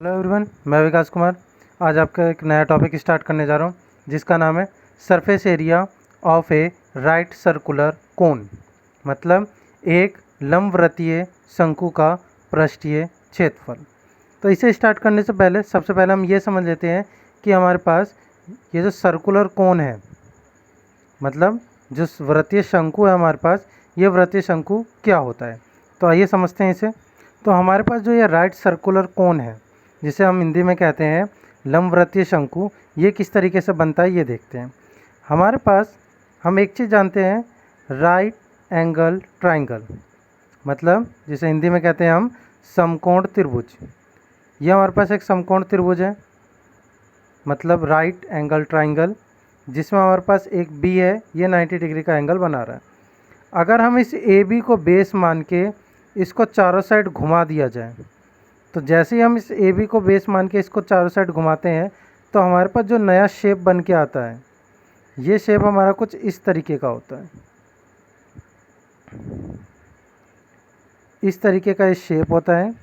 Hello everyone, मैं विकास कुमार। आज आपका एक नया टॉपिक स्टार्ट करने जा रहा हूँ जिसका नाम है surface area of A right circular cone. मतलब एक लंबवृत्तीय शंकु का पृष्ठीय क्षेत्रफल। तो इसे स्टार्ट करने से पहले सबसे पहले हम ये समझ लेते हैं कि हमारे पास ये जो सर्कुलर कोन है, मतलब जो वृत्तीय शंकु है हमारे पास, ये वृत्तीय शंकु क्या होता है। तो आइए समझते हैं इसे। तो हमारे पास जो ये राइट सर्कुलर कोन है, जिसे हम हिंदी में कहते हैं लंबवृत्तीय शंकु, ये किस तरीके से बनता है ये देखते हैं। हमारे पास हम एक चीज़ जानते हैं, राइट एंगल ट्राइंगल, मतलब जिसे हिंदी में कहते हैं हम समकोण त्रिभुज। ये हमारे पास एक समकोण त्रिभुज है, मतलब राइट एंगल ट्राइंगल, जिसमें हमारे पास एक बी है, ये 90 डिग्री का एंगल बना रहा है। अगर हम इस ए बी को बेस मान के इसको चारों साइड घुमा दिया जाए, तो जैसे ही हम इस ए बी को बेस मान के इसको चारों साइड घुमाते हैं, तो हमारे पास जो नया शेप बन के आता है, ये शेप हमारा कुछ इस तरीके का होता है। इस तरीके का इस शेप होता है,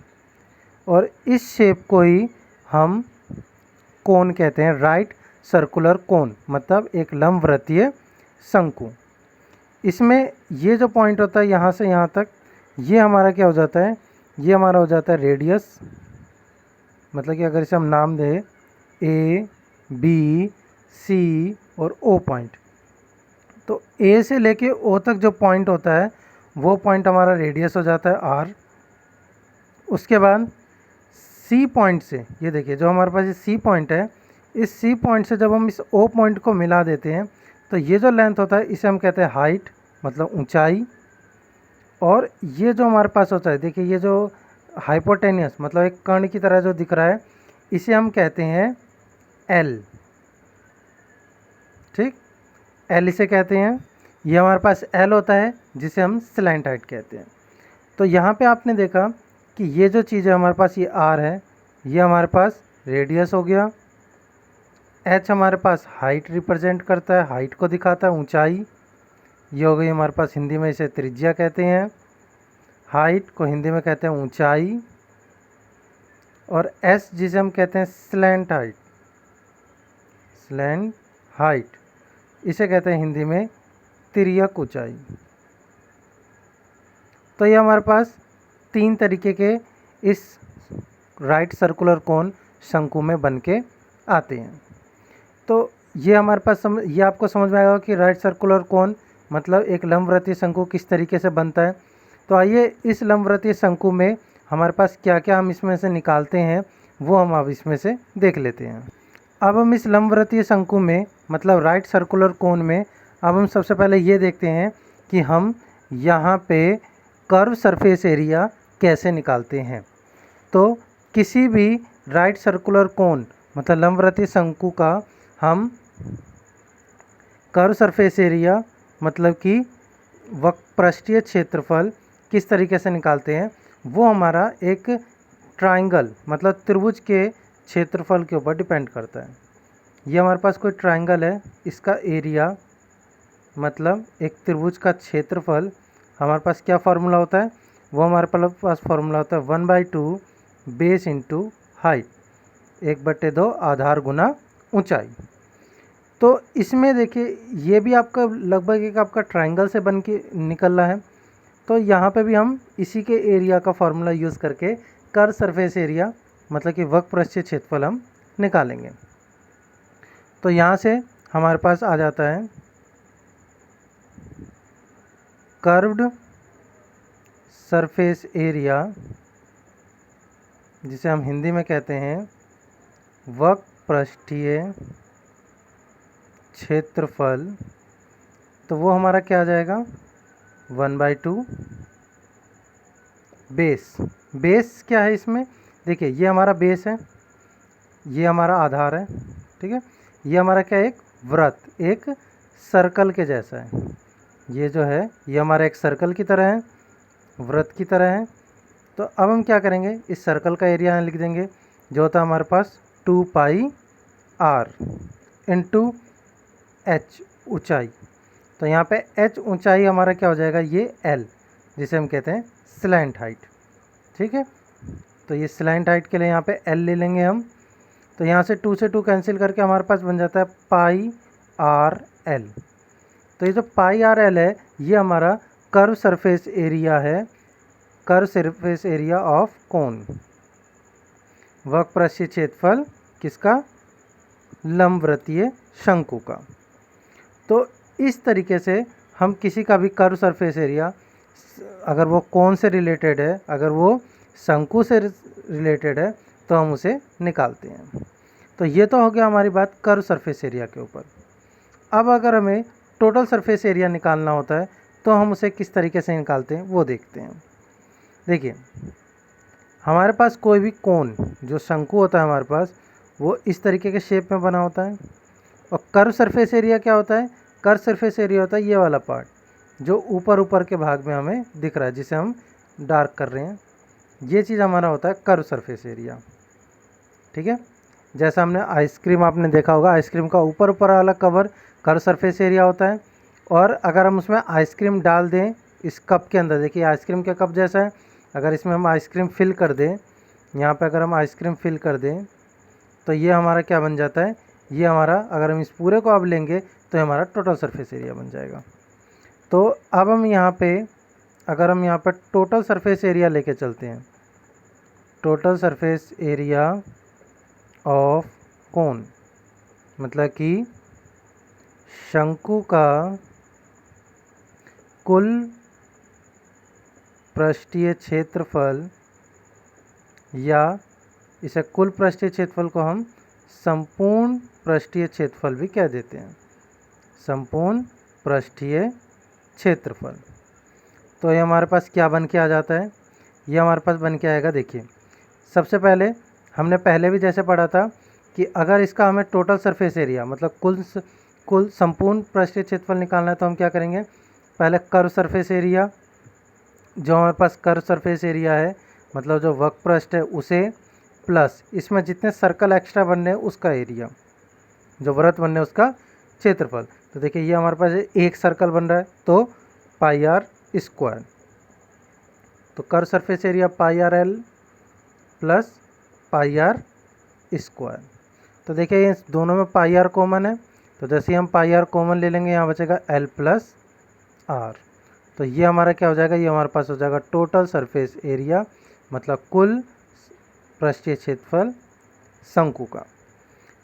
और इस शेप को ही हम कोन कहते हैं, राइट सर्कुलर कोन, मतलब एक लंबवृत्तीय शंकु। इसमें ये जो पॉइंट होता है यहाँ से यहाँ तक, ये हमारा क्या हो जाता है, ये हमारा हो जाता है रेडियस। मतलब कि अगर इसे हम नाम दें ए बी सी और ओ पॉइंट, तो ए से लेके ओ तक जो पॉइंट होता है वो पॉइंट हमारा रेडियस हो जाता है आर। उसके बाद सी पॉइंट से, ये देखिए जो हमारे पास ये सी पॉइंट है, इस सी पॉइंट से जब हम इस ओ पॉइंट को मिला देते हैं, तो ये जो लेंथ होता है इसे हम कहते हैं हाइट, मतलब ऊंचाई। और ये जो हमारे पास होता है, देखिए ये जो हाइपोटेनियस, मतलब एक कर्ण की तरह जो दिख रहा है, इसे हम कहते हैं एल। ठीक, एल इसे कहते हैं। ये हमारे पास एल होता है, जिसे हम स्लैंट हाइट कहते हैं। तो यहाँ पे आपने देखा कि ये जो चीज़ है हमारे पास, ये आर है, ये हमारे पास रेडियस हो गया। एच हमारे पास हाइट रिप्रेजेंट करता है, हाइट को दिखाता है, ऊंचाई। ये हो गई हमारे पास, हिंदी में इसे त्रिज्या कहते हैं। हाइट को हिंदी में कहते हैं ऊंचाई। और एस जिसे हम कहते हैं स्लैंट हाइट, स्लैंट हाइट, इसे कहते हैं हिंदी में तिर्यक ऊंचाई। तो ये हमारे पास तीन तरीके के इस राइट सर्कुलर कोन शंकु में बन के आते हैं। तो ये हमारे पास ये आपको समझ में आएगा कि राइट सर्कुलर कोन मतलब एक लंबवृत्तीय शंकु किस तरीके से बनता है। तो आइए इस लंबवृत्तीय शंकु में हमारे पास क्या क्या हम इसमें से निकालते हैं, वो हम अब इसमें से देख लेते हैं। अब हम इस लंबवृत्तीय शंकु में, मतलब राइट सर्कुलर कोन में, अब हम सबसे पहले ये देखते हैं कि हम यहाँ पे कर्व सरफेस एरिया कैसे निकालते हैं। तो किसी भी राइट सर्कुलर कोन मतलब लंबवृत्तीय शंकु का हम कर्व सरफेस एरिया, मतलब कि वक्रपृष्ठीय क्षेत्रफल किस तरीके से निकालते हैं, वो हमारा एक ट्रायंगल मतलब त्रिभुज के क्षेत्रफल के ऊपर डिपेंड करता है। ये हमारे पास कोई ट्रायंगल है, इसका एरिया मतलब एक त्रिभुज का क्षेत्रफल, हमारे पास क्या फार्मूला होता है, वो हमारे पास फार्मूला होता है 1/2 बेस इंटू हाइट, 1/2 आधार गुना ऊंचाई। तो इसमें देखिए ये भी आपका लगभग एक आपका ट्रायंगल से बन के निकल रहा है। तो यहाँ पे भी हम इसी के एरिया का फार्मूला यूज़ करके कर्व सरफेस एरिया मतलब कि वक्रपृष्ठीय क्षेत्रफल हम निकालेंगे। तो यहाँ से हमारे पास आ जाता है कर्व्ड सरफेस एरिया, जिसे हम हिंदी में कहते हैं वक्रपृष्ठीय क्षेत्रफल। तो वो हमारा क्या आ जाएगा, 1/2 बेस। बेस क्या है इसमें, देखिए ये हमारा बेस है, ये हमारा आधार है, ठीक है। ये हमारा क्या है, एक वृत्त, एक सर्कल के जैसा है। ये जो है ये हमारा एक सर्कल की तरह है, वृत्त की तरह है। तो अब हम क्या करेंगे, इस सर्कल का एरिया यहाँ लिख देंगे, जो होता है हमारे पास 2πr इंटू एच ऊंचाई। तो यहाँ पे एच ऊंचाई हमारा क्या हो जाएगा, ये एल, जिसे हम कहते हैं स्लैंट हाइट, ठीक है। तो ये स्लैंट हाइट के लिए यहाँ पे L ले लेंगे हम। तो यहाँ से 2 से 2 कैंसिल करके हमारे पास बन जाता है पाई आर एल। तो ये जो पाई आर एल है ये हमारा कर्व सरफेस एरिया है, curve surface area of cone, वक्रपृष्ठीय क्षेत्रफल किसका, लंबवृत्तीय शंकु का। तो इस तरीके से हम किसी का भी कर्व सरफेस एरिया, अगर वो कोन से रिलेटेड है, अगर वो शंकु से रिलेटेड है, तो हम उसे निकालते हैं। तो ये तो हो गया हमारी बात कर्व सरफेस एरिया के ऊपर। अब अगर हमें टोटल सरफेस एरिया निकालना होता है तो हम उसे किस तरीके से निकालते हैं वो देखते हैं। देखिए, हमारे पास कोई भी कोन जो शंकु होता है हमारे पास, वो इस तरीके के शेप में बना होता है। और कर्व सरफेस एरिया क्या होता है, कर्व सरफेस एरिया होता है ये वाला पार्ट जो ऊपर ऊपर के भाग में हमें दिख रहा है, जिसे हम डार्क कर रहे हैं, ये चीज़ हमारा होता है कर्व सरफेस एरिया। ठीक है, जैसा हमने आइसक्रीम आपने देखा होगा, आइसक्रीम का ऊपर ऊपर वाला कवर कर्व सरफेस एरिया होता है। और अगर हम उसमें आइसक्रीम डाल दें इस कप के अंदर, देखिए आइसक्रीम के कप जैसा है, अगर इसमें हम आइसक्रीम फिल कर दें, यहाँ पे अगर हम आइसक्रीम फिल कर दें तो ये हमारा क्या बन जाता है, ये हमारा, अगर हम इस पूरे को अब लेंगे तो हमारा टोटल सरफेस एरिया बन जाएगा। तो अब हम यहाँ पे, अगर हम यहाँ पर टोटल सरफेस एरिया लेके चलते हैं, टोटल सरफेस एरिया ऑफ कोन, मतलब कि शंकु का कुल पृष्ठीय क्षेत्रफल, या इसे कुल पृष्ठीय क्षेत्रफल को हम संपूर्ण पृष्ठीय क्षेत्रफल भी कह देते हैं, संपूर्ण पृष्ठीय क्षेत्रफल। तो ये हमारे पास क्या बन के आ जाता है, ये हमारे पास बन के आएगा। देखिए, सबसे पहले हमने पहले भी जैसे पढ़ा था कि अगर इसका हमें टोटल सरफेस एरिया मतलब कुल संपूर्ण पृष्ठीय क्षेत्रफल निकालना है तो हम क्या करेंगे, पहले कर्व सरफेस एरिया, जो हमारे पास कर्व सरफेस एरिया है मतलब जो वक्रपृष्ठ है उसे, प्लस इसमें जितने सर्कल एक्स्ट्रा बनने हैं उसका एरिया, जो वृत्त बनने उसका क्षेत्रफल। तो देखिए ये हमारे पास एक सर्कल बन रहा है तो पाई आर स्क्वायर, तो curve surface area pi r l plus pi r square. तो देखिए ये दोनों में पाई आर कॉमन है, तो जैसे ही हम पाई आर कॉमन ले लेंगे यहाँ बचेगा एल प्लस आर। तो ये हमारा क्या हो जाएगा, ये हमारे पास हो जाएगा टोटल सरफेस एरिया, मतलब कुल पृष्ठीय क्षेत्रफल शंकु का।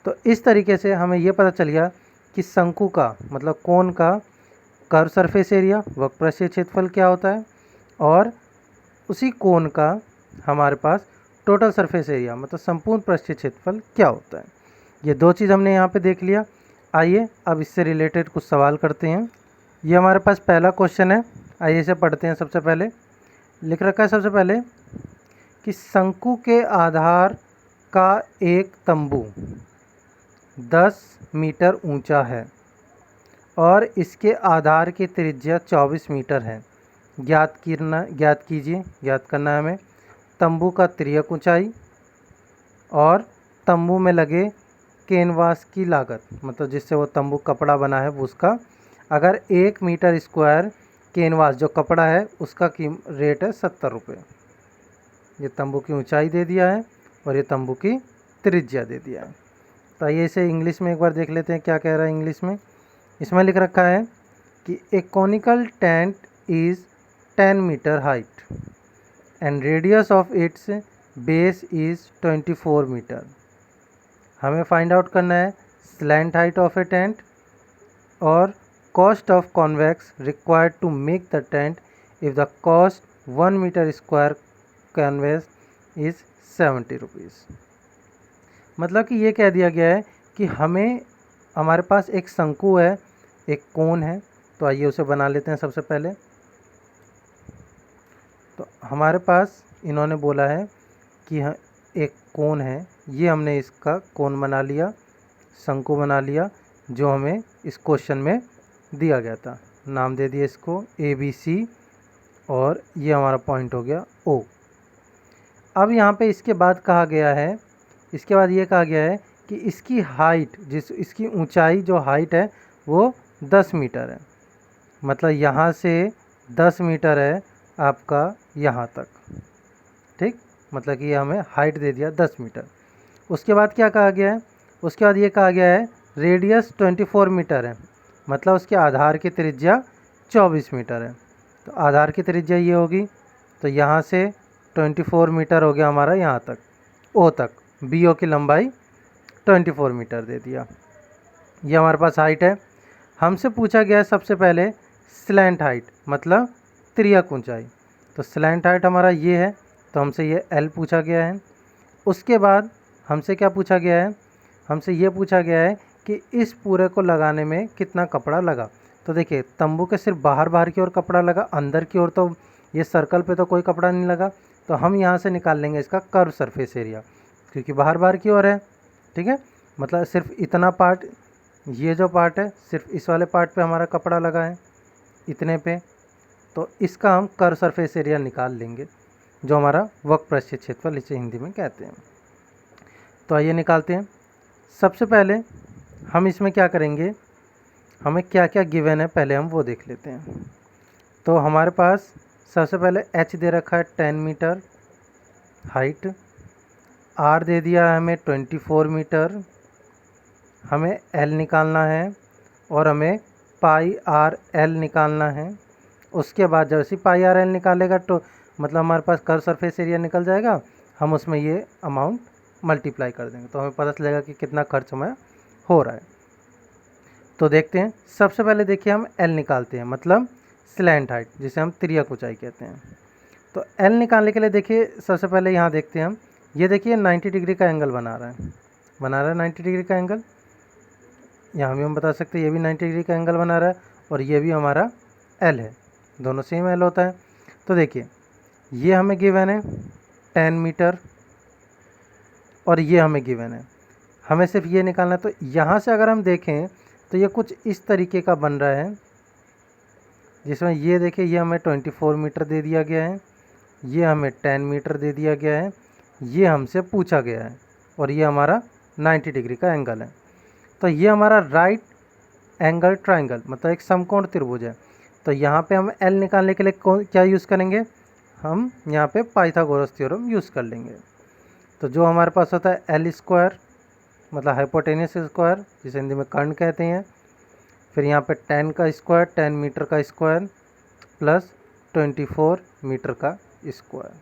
तो इस तरीके से हमें ये पता चल गया कि शंकु का मतलब कोन का कर्व सरफेस एरिया वक्रपृष्ठीय क्षेत्रफल क्या होता है, और उसी कोन का हमारे पास टोटल सरफेस एरिया मतलब संपूर्ण पृष्ठीय क्षेत्रफल क्या होता है। ये दो चीज़ हमने यहाँ पे देख लिया। आइए अब इससे रिलेटेड कुछ सवाल करते हैं। ये हमारे पास पहला क्वेश्चन है, आइए इसे पढ़ते हैं। सबसे पहले लिख रखा है सबसे पहले कि शंकु के आधार का एक तंबू 10 मीटर ऊंचा है और इसके आधार की त्रिज्या 24 मीटर है। ज्ञात करना है हमें तंबू का तिर्यक ऊंचाई और तंबू में लगे कैनवास की लागत, मतलब जिससे वो तंबू कपड़ा बना है वो उसका। अगर 1 मीटर स्क्वायर कैनवास जो कपड़ा है उसका रेट है 70 रुपये। ये तंबू की ऊंचाई दे दिया है और ये तंबू की त्रिज्या दे दिया है। तो आइए इसे इंग्लिश में एक बार देख लेते हैं क्या कह रहा है इंग्लिश में। इसमें लिख रखा है कि a conical tent is 10 metre height and radius of its base is 24 metre. हमें फाइंड आउट करना है slant height of a tent और cost of convex required to make the tent if the cost 1 meter square canvas is 70 rupees। मतलब कि ये कह दिया गया है कि हमारे पास एक शंकु है, एक कोन है, तो आइए उसे बना लेते हैं। सबसे पहले तो हमारे पास इन्होंने बोला है कि एक कोन है, ये हमने इसका कोन बना लिया, शंकु बना लिया, जो हमें इस क्वेश्चन में दिया गया था। नाम दे दिया इसको ABC और ये हमारा पॉइंट हो गया O। अब यहाँ पे इसके बाद कहा गया है, इसके बाद ये कहा गया है कि इसकी हाइट, इसकी ऊंचाई जो हाइट है वो 10 मीटर है, मतलब यहाँ से 10 मीटर है आपका यहाँ तक। ठीक, मतलब कि ये हमें हाइट दे दिया 10 मीटर। उसके बाद क्या कहा गया है, उसके बाद ये कहा गया है रेडियस 24 मीटर है, मतलब उसके आधार की त्रिज्या 24 मीटर है। तो आधार की त्रिज्या ये होगी, तो यहाँ से 24 मीटर हो गया हमारा यहाँ तक, ओ तक। बी ओ की लंबाई 24 मीटर दे दिया। ये हमारे पास हाइट है। हमसे पूछा गया है सबसे पहले स्लैंट हाइट, मतलब तिर्यक ऊंचाई। तो स्लैंट हाइट हमारा ये है, तो हमसे ये एल पूछा गया है। उसके बाद हमसे क्या पूछा गया है, हमसे ये पूछा गया है कि इस पूरे को लगाने में कितना कपड़ा लगा। तो देखिए तंबू के सिर्फ बाहर बाहर की ओर कपड़ा लगा, अंदर की ओर तो ये सर्कल पे तो कोई कपड़ा नहीं लगा। तो हम यहाँ से निकाल लेंगे इसका कर्व सरफेस एरिया, क्योंकि बाहर बाहर की ओर है। ठीक है, मतलब सिर्फ इतना पार्ट, ये जो पार्ट है सिर्फ इस वाले पार्ट पे हमारा कपड़ा लगा है इतने पे, तो इसका हम कर्व सरफेस एरिया निकाल लेंगे, जो हमारा वक्रपृष्ठीय क्षेत्रफल इसे हिंदी में कहते हैं। तो आइए निकालते हैं। सबसे पहले हम इसमें क्या करेंगे, हमें क्या क्या गिवन है पहले हम वो देख लेते हैं। तो हमारे पास सबसे पहले एच दे रखा है 10 मीटर हाइट, आर दे दिया है हमें 24 मीटर, हमें एल निकालना है और हमें पाई आर एल निकालना है। उसके बाद जब ऐसे पाई आर एल निकालेगा तो मतलब हमारे पास कर्व सरफेस एरिया निकल जाएगा, हम उसमें ये अमाउंट मल्टीप्लाई कर देंगे तो हमें पता चलेगा कि कितना खर्च हमें हो रहा है। तो देखते हैं, सबसे पहले देखिए हम एल निकालते हैं, मतलब स्लैंट हाइट, जिसे हम तिर्यक ऊंचाई कहते हैं। तो एल निकालने के लिए देखिए सबसे पहले यहाँ देखते हैं हम, ये देखिए 90 डिग्री का एंगल बना रहा है 90 डिग्री का एंगल। यहाँ भी हम बता सकते हैं ये भी 90 डिग्री का एंगल बना रहा है, और ये भी हमारा एल है, दोनों सेम एल होता है। तो देखिए ये हमें गिवन है 10 मीटर और ये हमें गिवन है, हमें सिर्फ ये निकालना है। तो यहाँ से अगर हम देखें तो ये कुछ इस तरीके का बन रहा है, जिसमें ये देखिए ये हमें 24 मीटर दे दिया गया है, ये हमें 10 मीटर दे दिया गया है, ये हमसे पूछा गया है, और ये हमारा 90 डिग्री का एंगल है। तो ये हमारा राइट एंगल ट्राइंगल, मतलब एक समकोण त्रिभुज है। तो यहाँ पे हम एल निकालने के लिए क्या यूज़ करेंगे, हम यहाँ पे पाइथागोरस थ्योरम यूज़ कर लेंगे। तो जो हमारे पास होता है एल स्क्वायर, मतलब हाइपोटेनियस स्क्वायर, जिसे हिंदी में कर्ण कहते हैं, फिर यहाँ पे 10 का स्क्वायर, 10 मीटर का स्क्वायर प्लस 24 मीटर का स्क्वायर।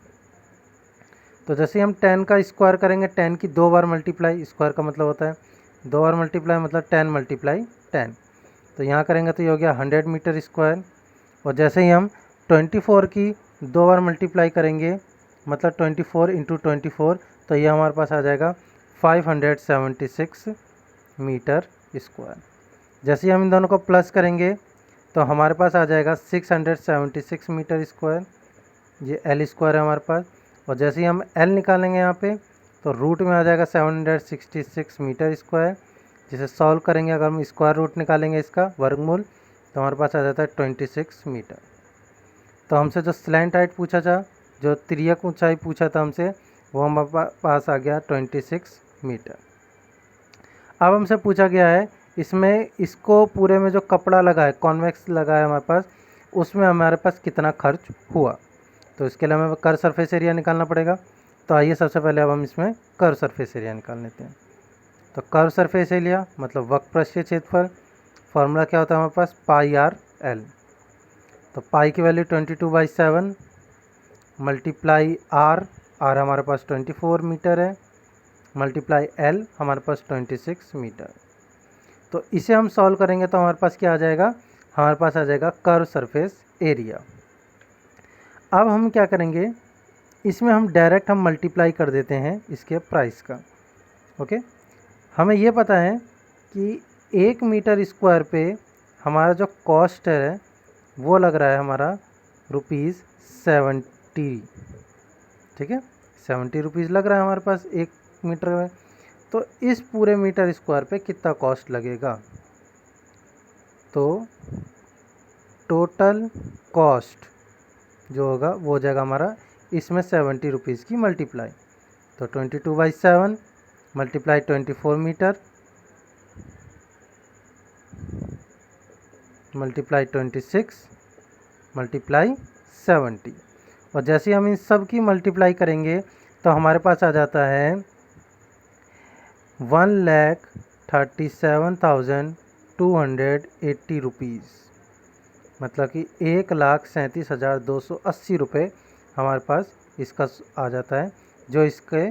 तो जैसे हम 10 का स्क्वायर करेंगे, 10 की 2 बार मल्टीप्लाई, स्क्वायर का मतलब होता है 2 बार मल्टीप्लाई, मतलब 10 मल्टीप्लाई 10। तो यहाँ करेंगे तो ये हो गया 100 मीटर स्क्वायर। और जैसे ही हम 24 की 2 बार मल्टीप्लाई करेंगे, मतलब 24 इंटू 24, तो ये हमारे पास आ जाएगा 576 मीटर स्क्वायर। जैसे ही हम इन दोनों को प्लस करेंगे तो हमारे पास आ जाएगा 676 मीटर स्क्वायर, ये एल स्क्वायर है हमारे पास। और जैसे ही हम एल निकालेंगे यहाँ पे, तो रूट में आ जाएगा 766 मीटर स्क्वायर, जिसे सॉल्व करेंगे अगर हम स्क्वायर रूट निकालेंगे इसका वर्गमूल, तो हमारे पास आ जाता है 26 मीटर। तो हमसे जो स्लैंट हाइट पूछा था, जो तिर्यक ऊंचाई पूछा था हमसे, वो हमारे पास आ गया 26 मीटर। अब हमसे पूछा गया है इसमें, इसको पूरे में जो कपड़ा लगा है, कॉन्वेक्स लगा है हमारे पास, उसमें हमारे पास कितना खर्च हुआ। तो इसके लिए हमें कर्व सरफेस एरिया निकालना पड़ेगा। तो आइए सबसे पहले अब हम इसमें कर्व सरफेस एरिया निकाल लेते हैं। तो कर्व सरफेस एरिया मतलब वक्रपृष्ठीय क्षेत्रफल, फॉर्मूला क्या होता है हमारे पास, पाई आर एल। तो पाई की वैल्यू 22/7 मल्टीप्लाई आर हमारे पास 24 मीटर है, मल्टीप्लाई एल हमारे पास 26 मीटर। तो इसे हम सॉल्व करेंगे तो हमारे पास क्या आ जाएगा, हमारे पास आ जाएगा कर्व सरफेस एरिया। अब हम क्या करेंगे, इसमें हम डायरेक्ट हम मल्टीप्लाई कर देते हैं इसके प्राइस का। ओके, हमें ये पता है कि 1 मीटर स्क्वायर पे हमारा जो कॉस्ट है वो लग रहा है हमारा ₹70। ठीक है, 70 रुपीज़ लग रहा है हमारे पास 1 मीटर में। तो इस पूरे मीटर स्क्वायर पे कितना कॉस्ट लगेगा, तो टोटल कॉस्ट जो होगा वो हो जाएगा हमारा इसमें 70 रुपीज़ की मल्टीप्लाई। तो 22/7 मल्टीप्लाई 24 मीटर मल्टीप्लाई 26 मल्टीप्लाई 70। और जैसे हम इन सब की मल्टीप्लाई करेंगे तो हमारे पास आ जाता है 1,37,280 रुपीज़, मतलब कि 1,37,280 रुपये हमारे पास इसका आ जाता है, जो इसके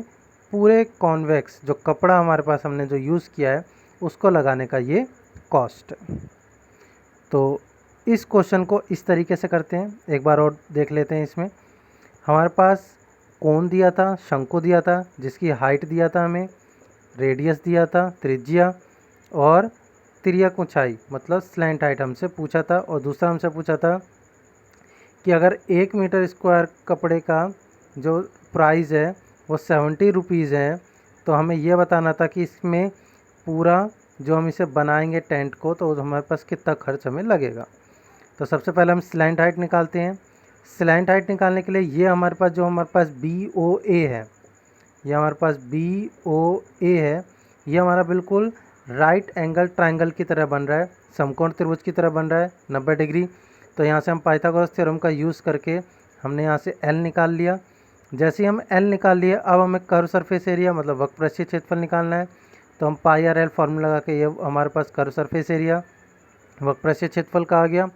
पूरे कॉन्वेक्स जो कपड़ा हमारे पास हमने जो यूज़ किया है उसको लगाने का ये कॉस्ट है। तो इस क्वेश्चन को इस तरीके से करते हैं, एक बार और देख लेते हैं। इसमें हमारे पास कोण दिया था, शंकु दिया था, जिसकी हाइट दिया था हमें, रेडियस दिया था, त्रिज्या और तिर्यक ऊंचाई मतलब स्लैंट हाइट हमसे पूछा था। और दूसरा हमसे पूछा था कि अगर 1 मीटर स्क्वायर कपड़े का जो प्राइस है वो 70 रुपीज़ है, तो हमें यह बताना था कि इसमें पूरा जो हम इसे बनाएंगे टेंट को, तो हमारे पास कितना खर्च हमें लगेगा। तो सबसे पहले हम स्लैंट हाइट निकालते हैं। स्लैंट हाइट निकालने के लिए ये हमारे पास जो हमारे पास BOA है, ये हमारे पास BOA है, ये हमारा बिल्कुल राइट एंगल ट्रायंगल की तरह बन रहा है, समकोण त्रिभुज की तरह बन रहा है 90 डिग्री। तो यहाँ से हम पाइथागोरस थ्योरम का यूज़ करके हमने यहाँ से L निकाल लिया। जैसे ही हम L निकाल लिए, अब हमें कर्व सरफेस एरिया मतलब वक्रपृष्ठीय क्षेत्रफल निकालना है। तो हम πr/l फार्मूला लगा के, ये हमारे पास कर्व सरफेस एरिया वक्रपृष्ठीय क्षेत्रफल का आ गया।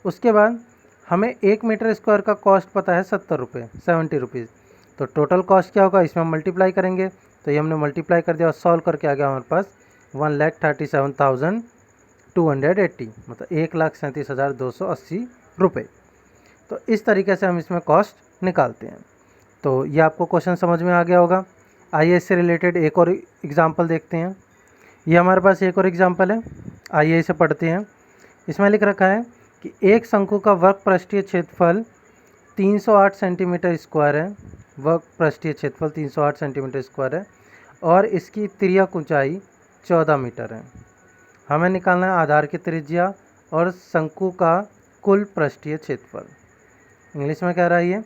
उसके बाद हमें 1 मीटर स्क्वायर का कॉस्ट पता है 70 रुपये, 70 रुपीज़। तो टोटल कॉस्ट क्या होगा, इसमें हम मल्टीप्लाई करेंगे। तो ये हमने मल्टीप्लाई कर दिया और सॉल्व करके आ गया हमारे पास 1,37,280, मतलब 1,37,280 रुपये। तो इस तरीके से हम इसमें कॉस्ट निकालते हैं। तो ये आपको क्वेश्चन समझ में आ गया होगा। आइए इससे रिलेटेड एक और एग्जाम्पल देखते हैं। ये हमारे पास एक और एग्जाम्पल है, आइए इसे पढ़ते हैं। इसमें लिख रखा है कि एक शंकु का वक्रपृष्ठीय क्षेत्रफल 308 सेंटीमीटर स्क्वायर है, वक्रपृष्ठीय क्षेत्रफल 308 सेंटीमीटर स्क्वायर है और इसकी तिर्यक ऊंचाई 14 मीटर है। हमें निकालना है आधार की त्रिज्या और शंकु का कुल पृष्ठीय क्षेत्रफल। इंग्लिश में कह रहा है ये,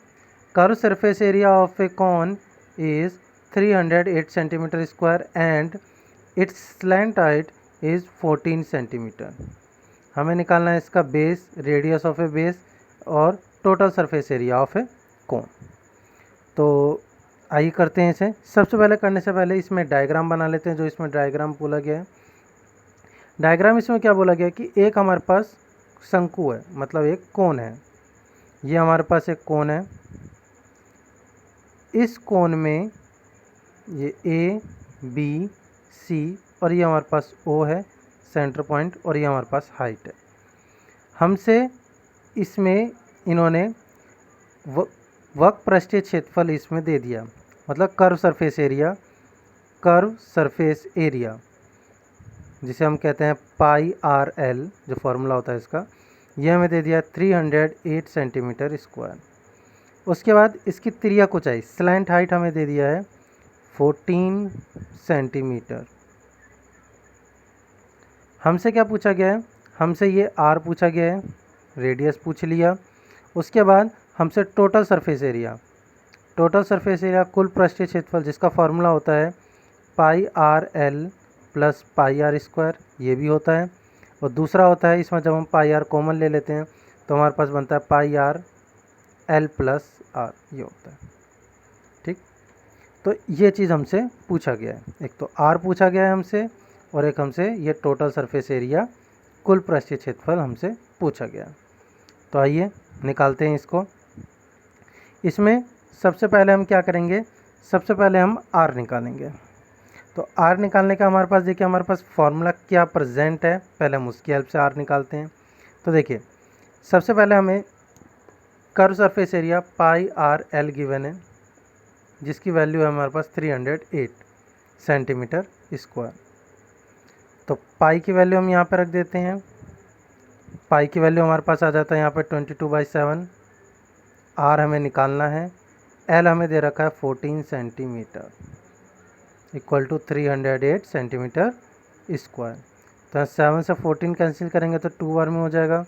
curve surface area of a cone is 308 centimetre square and its slant height is 14 centimetre. हमें निकालना है इसका base, radius of a base और total surface area of a cone. तो आइए करते हैं इसे। सबसे पहले करने से पहले इसमें डायग्राम बना लेते हैं, जो इसमें डायग्राम बोला गया है। डायग्राम इसमें क्या बोला गया कि एक हमारे पास शंकु है, मतलब एक कोन है। ये हमारे पास एक कोन है, इस कोन में ये A, B, C और ये हमारे पास O है सेंटर पॉइंट, और ये हमारे पास हाइट है। हमसे इसमें इन्होंने वक्रपृष्ठीय क्षेत्रफल इसमें दे दिया, मतलब curve surface area, curve surface area जिसे हम कहते हैं πr/l, जो फॉर्मूला होता है इसका, यह हमें दे दिया 308 सेंटीमीटर स्क्वायर। उसके बाद इसकी तिर्यक ऊंचाई, स्लैंट हाइट हमें दे दिया है 14 सेंटीमीटर। हमसे क्या पूछा गया है, हमसे ये r पूछा गया है, रेडियस पूछ लिया। उसके बाद हमसे total surface area, total surface area कुल पृष्ठीय क्षेत्रफल जिसका फॉर्मूला होता है πr/l प्लस πr², ये भी होता है। और दूसरा होता है इसमें जब हम πr कॉमन ले लेते हैं तो हमारे पास बनता है πr/l प्लस r, ये होता है। ठीक, तो ये चीज़ हमसे पूछा गया है। एक तो r पूछा गया है हमसे, और एक हमसे ये टोटल सरफेस एरिया कुल पृष्ठीय क्षेत्रफल हमसे पूछा गया। तो आइए निकालते हैं इसको। इसमें सबसे पहले हम क्या करेंगे, सबसे पहले हम r निकालेंगे। तो r निकालने का हमारे पास देखिए, हमारे पास फॉर्मूला क्या प्रेजेंट है, पहले हम उसकी हेल्प से r निकालते हैं। तो देखिए सबसे पहले हमें curve surface area πr/l given है, जिसकी वैल्यू है हमारे पास 308 सेंटीमीटर स्क्वायर। तो पाई की वैल्यू हम यहाँ पे रख देते हैं। पाई की वैल्यू हमारे पास आ जाता है यहाँ पे 22/7। r हमें निकालना है, l हमें दे रखा है 14 centimetre equal to 308 centimetre square. तो 7 से 14 कैंसिल करेंगे तो 2 बार में हो जाएगा,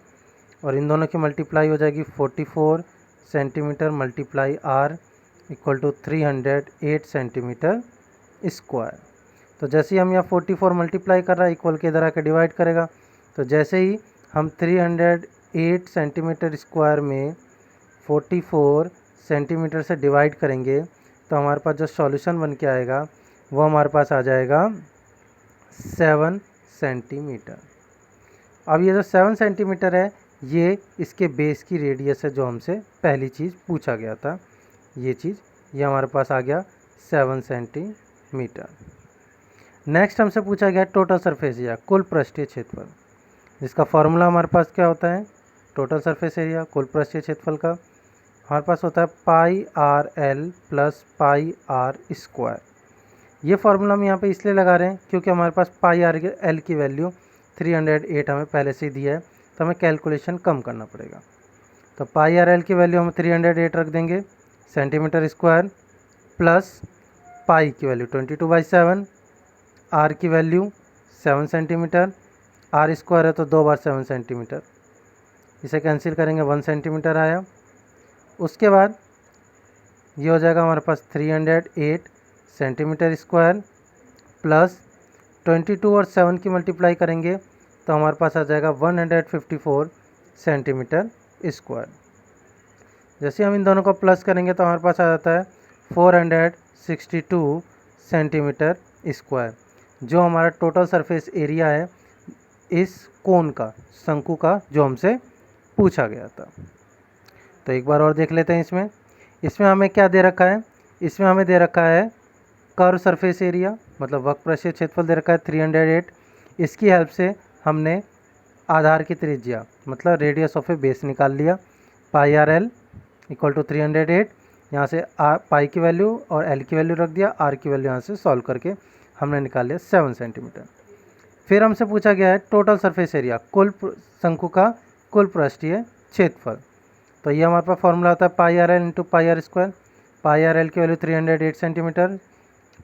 और इन दोनों की मल्टीप्लाई हो जाएगी 44 centimetre multiply r equal to 308 centimetre square. तो जैसे ही हम यहाँ 44 मल्टीप्लाई कर रहा है, इक्वल के इधर आके डिवाइड करेगा। तो जैसे ही हम 308 सेंटीमीटर स्क्वायर में 44 सेंटीमीटर से डिवाइड करेंगे तो हमारे पास जो सॉल्यूशन बन के आएगा वो हमारे पास आ जाएगा 7 सेंटीमीटर। अब ये जो 7 सेंटीमीटर है ये इसके बेस की रेडियस है, जो हमसे पहली चीज़ पूछा गया था। ये चीज़ ये हमारे पास आ गया 7 सेंटीमीटर। नेक्स्ट हमसे पूछा गया टोटल सरफेस एरिया, कुल पृष्ठीय क्षेत्रफल, जिसका फॉर्मूला हमारे पास क्या होता है टोटल सरफेस एरिया कुल पृष्ठीय क्षेत्रफल का, हमारे पास होता है pi r l plus pi r square. ये फार्मूला हम यहाँ पे इसलिए लगा रहे हैं क्योंकि हमारे पास पाई आर एल की वैल्यू 308 हमें पहले से ही दिया है, तो हमें कैलकुलेशन कम करना पड़ेगा। तो पाई आर एल की वैल्यू हम 308 रख देंगे सेंटीमीटर स्क्वायर, प्लस पाई की वैल्यू 22/7, आर की वैल्यू 7 सेंटीमीटर, आर स्क्वायर है तो 2 बार 7 सेंटीमीटर, इसे कैंसिल करेंगे 1 सेंटीमीटर आया। उसके बाद ये हो जाएगा हमारे पास 308 सेंटीमीटर स्क्वायर प्लस 22 और 7 की मल्टीप्लाई करेंगे तो हमारे पास आ जाएगा 154 सेंटीमीटर स्क्वायर। जैसे हम इन दोनों को प्लस करेंगे तो हमारे पास आ जाता है 462 सेंटीमीटर स्क्वायर, जो हमारा टोटल सरफेस एरिया है इस कोन का, शंकु का, जो हमसे पूछा गया था। तो एक बार और देख लेते हैं। इसमें हमें क्या दे रखा है, इसमें हमें दे रखा है कर्व सरफेस एरिया, मतलब वक्र पृष्ठीय क्षेत्रफल दे रखा है 308। इसकी हेल्प से हमने आधार की त्रिज्या मतलब रेडियस ऑफ ए बेस निकाल लिया, पाई आर एल इक्वल टू 308। यहाँ से पाई की वैल्यू और एल की वैल्यू रख दिया, आर की वैल्यू यहाँ से सॉल्व करके हमने निकाल लिया 7 सेंटीमीटर। फिर हमसे पूछा गया है टोटल सरफेस एरिया, कुल शंकु का कुल पृष्ठीय क्षेत्रफल। तो ये हमारे पास फॉर्मूला होता है pi r l into pi r square. Pi r l की वैल्यू 308 सेंटीमीटर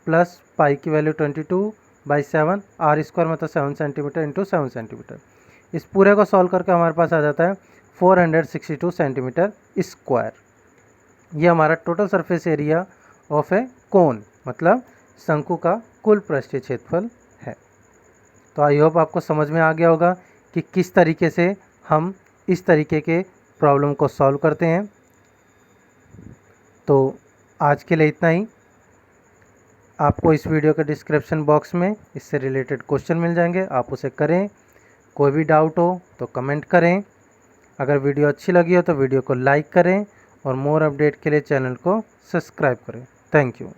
प्लस पाई की वैल्यू 22/7, आर स्क्वायर मतलब 7 सेंटीमीटर इंटू 7 सेंटीमीटर। इस पूरे को सॉल्व करके हमारे पास आ जाता है 462 सेंटीमीटर स्क्वायर। ये हमारा total surface area of a कोन मतलब शंकु का कुल पृष्ठीय क्षेत्रफल है। तो आई होप आपको समझ में आ गया होगा कि किस तरीके से हम इस तरीके के प्रॉब्लम को सॉल्व करते हैं। तो आज के लिए इतना ही। आपको इस वीडियो के डिस्क्रिप्शन बॉक्स में इससे रिलेटेड क्वेश्चन मिल जाएंगे, आप उसे करें। कोई भी डाउट हो तो कमेंट करें। अगर वीडियो अच्छी लगी हो तो वीडियो को लाइक करें और मोर अपडेट के लिए चैनल को सब्सक्राइब करें। Thank you.